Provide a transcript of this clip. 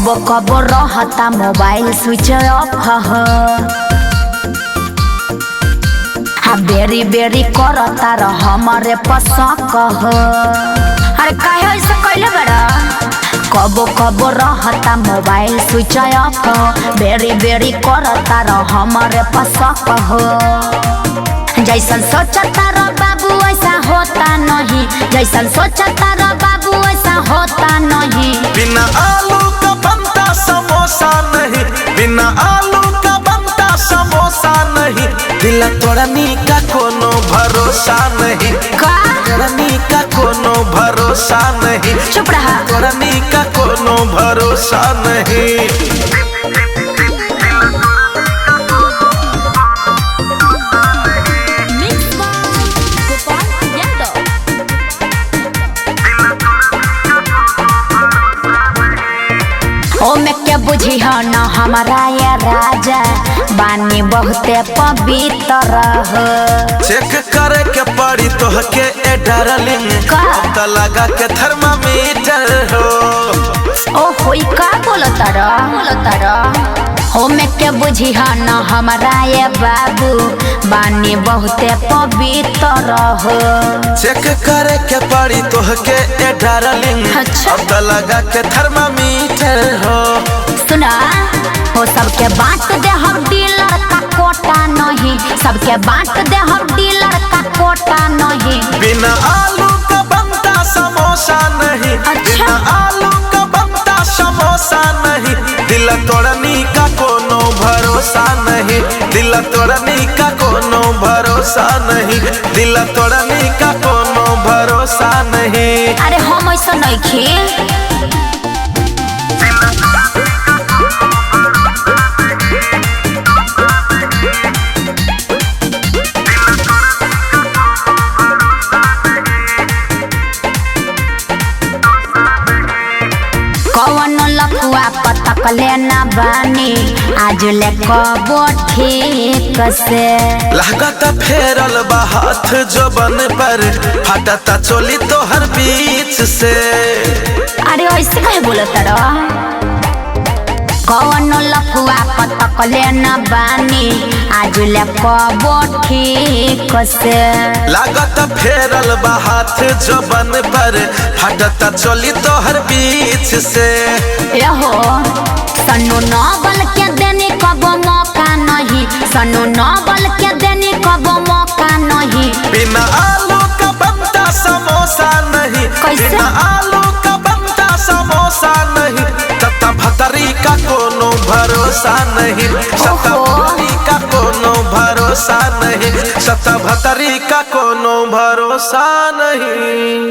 कबो कबो रहता मोबाइल स्विच ऑफ हाँ बेरी बेरी करता रह हमारे पसक अरे काहे ऐसे कैले बड़ा। कबो कबो रहता मोबाइल स्विच ऑफ बेरी बेरी करता रह हमारे पसक जैसन सोचता रो बाबू ऐसा होता नहीं, जैसन सोचता रो बाबू ऐसा होता नहीं। बिना आलू का बनता समोसा नहीं, बिना आलू का बनता समोसा नहीं। दिल तोड़नी का कोनो भरोसा नहीं, तोड़नी का कोनो भरोसा नहीं। चुप रहा। तोड़नी का कोनो भरोसा नहीं। ओ में क्या बुझी हो न हमारा ये राजा बानी बहुते पवित्र हो। चेक करे के पड़ी तोहके ए डार्लिंग तो लगा के थर्मामीटर हो। ओ होई का बोलता रा ओ में क्या बुझी हो न हमारा ये बाबू बानी बहुते पवित्र हो। चेक करे के पड़ी तोहके ए डार्लिंग अच्छा। तो लगा के थर्मामीटर हो। सुना हो सबके बांट दे हम डीलर का कोटा नहीं, सबके बांट दे हम डीलर का कोटा नहीं। बिना आलू का बनता समोसा नहीं। अच्छा। बिना आलू का बनता समोसा नहीं। दिल तोड़नी का कोनो भरोसा नहीं, दिल तोड़नी का कोनो भरोसा नहीं। दिल तोड़नी का कोनो भरोसा नहीं। अरे हम ऐसा नहीं खी। कौन लफुआ पतक लेना बानी आज ले कबो ठीक से। लागत फेरल बा हाथ जोबन पर फटता चोली तोहर बीच से। अरे ऐसे कहे बोलता रहा। कौन लफुआ पतक लेना बानी आज ले कबो ठीक से। लागत फेरल बा हाथ जोबन पर फटता चोली तोहर बीच से। रहो सन्नू नॉबल के देने कबो मौका नहीं, सन्नू नॉबल के देने कबो मौका नहीं। बिना आलू का बनता समोसा नहीं। कैसे? बिना आलू का बनता समोसा नहीं। तता भतरी का कोनो भरोसा नहीं, सता भतरी का कोनो भरोसा नहीं। सता भतरी का कोनो भरोसा नहीं।